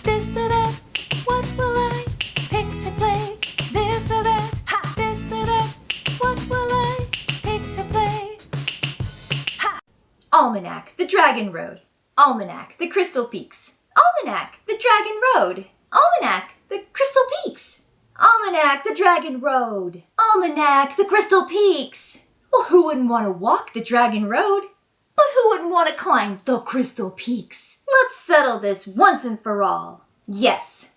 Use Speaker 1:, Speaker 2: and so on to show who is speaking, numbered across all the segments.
Speaker 1: This or that, what will I pick to play? This or that, ha! This or that, what will I pick to play? Ha! Almanac, the Dragon Road. Almanac, the Crystal Peaks. Almanac, the Dragon Road. Almanac, the Crystal Peaks. Almanac, the Dragon Road. Almanac, the Crystal Peaks. Well, who wouldn't want to walk the Dragon Road? But who wouldn't want to climb the Crystal Peaks? Let's settle this once and for all. Yes.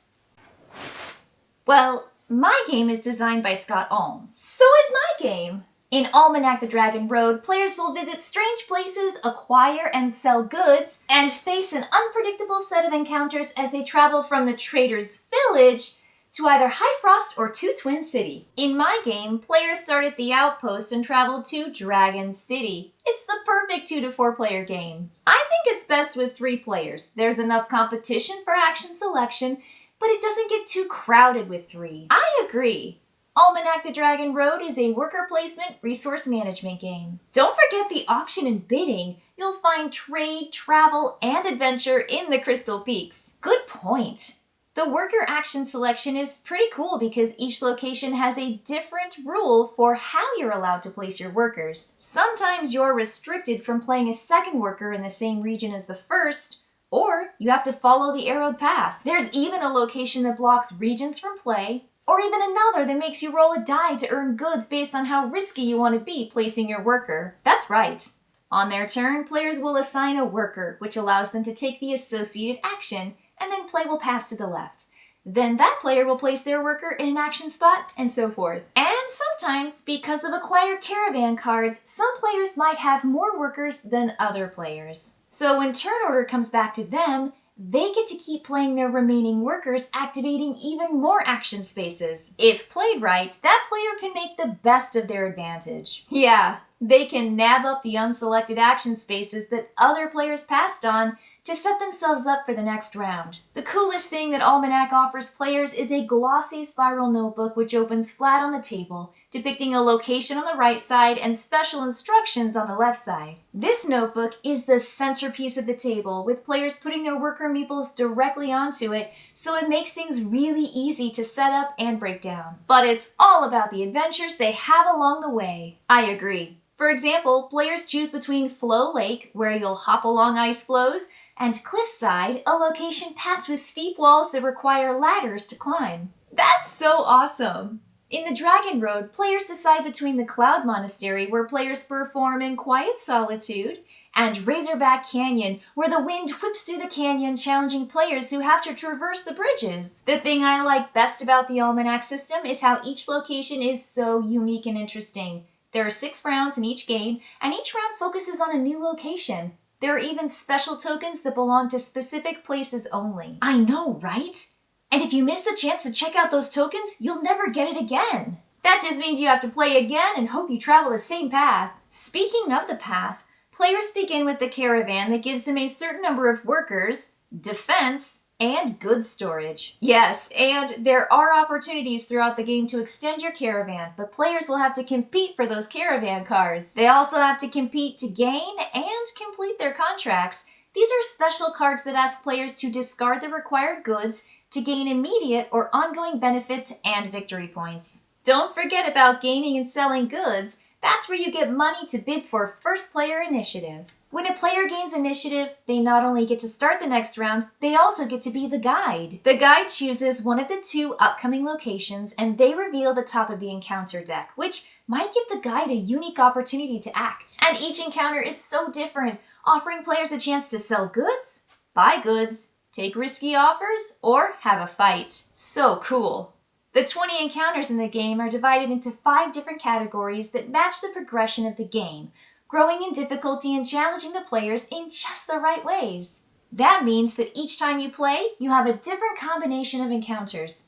Speaker 1: Well, my game is designed by Scott Almes. So is my game. In Almanac the Dragon Road, players will visit strange places, acquire and sell goods, and face an unpredictable set of encounters as they travel from the Trader's Village to either High Frost or to Twin City. In my game, players start at the Outpost and travel to Dragon City. It's the perfect 2 to 4 player game. I think it's best with 3 players. There's enough competition for action selection, but it doesn't get too crowded with 3. I agree. Almanac the Dragon Road is a worker placement resource management game. Don't forget the auction and bidding. You'll find trade, travel, and adventure in the Crystal Peaks. Good point. The worker action selection is pretty cool because each location has a different rule for how you're allowed to place your workers. Sometimes you're restricted from playing a second worker in the same region as the first, or you have to follow the arrowed path. There's even a location that blocks regions from play, or even another that makes you roll a die to earn goods based on how risky you want to be placing your worker. That's right. On their turn, players will assign a worker, which allows them to take the associated action, and then play will pass to the left. Then that player will place their worker in an action spot, and so forth. And sometimes, because of acquired caravan cards, some players might have more workers than other players. So when turn order comes back to them, they get to keep playing their remaining workers, activating even more action spaces. If played right, that player can make the best of their advantage. Yeah, they can nab up the unselected action spaces that other players passed on to set themselves up for the next round. The coolest thing that Almanac offers players is a glossy spiral notebook which opens flat on the table, depicting a location on the right side and special instructions on the left side. This notebook is the centerpiece of the table, with players putting their worker meeples directly onto it, so it makes things really easy to set up and break down. But it's all about the adventures they have along the way. I agree. For example, players choose between Flow Lake, where you'll hop along ice flows, and Cliffside, a location packed with steep walls that require ladders to climb. That's so awesome! In the Dragon Road, players decide between the Cloud Monastery, where players perform in quiet solitude, and Razorback Canyon, where the wind whips through the canyon, challenging players who have to traverse the bridges. The thing I like best about the Almanac system is how each location is so unique and interesting. There are 6 rounds in each game, and each round focuses on a new location. There are even special tokens that belong to specific places only. I know, right? And if you miss the chance to check out those tokens, you'll never get it again. That just means you have to play again and hope you travel the same path. Speaking of the path, players begin with the caravan that gives them a certain number of workers, defense, and goods storage. Yes, and there are opportunities throughout the game to extend your caravan, but players will have to compete for those caravan cards. They also have to compete to gain and complete their contracts. These are special cards that ask players to discard the required goods to gain immediate or ongoing benefits and victory points. Don't forget about gaining and selling goods. That's where you get money to bid for first player initiative. When a player gains initiative, they not only get to start the next round, they also get to be the guide. The guide chooses one of the 2 upcoming locations, and they reveal the top of the encounter deck, which might give the guide a unique opportunity to act. And each encounter is so different, offering players a chance to sell goods, buy goods, take risky offers, or have a fight. So cool. The 20 encounters in the game are divided into 5 different categories that match the progression of the game, growing in difficulty and challenging the players in just the right ways. That means that each time you play, you have a different combination of encounters.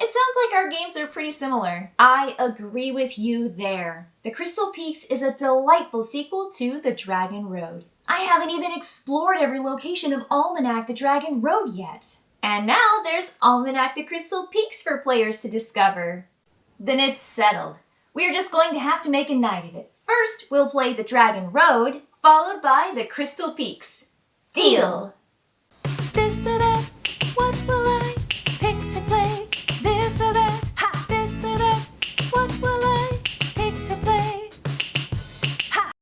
Speaker 1: It sounds like our games are pretty similar. I agree with you there. The Crystal Peaks is a delightful sequel to The Dragon Road. I haven't even explored every location of Almanac the Dragon Road yet. And now there's Almanac the Crystal Peaks for players to discover. Then it's settled. We're just going to have to make a night of it. First, we'll play the Dragon Road, followed by the Crystal Peaks. Deal!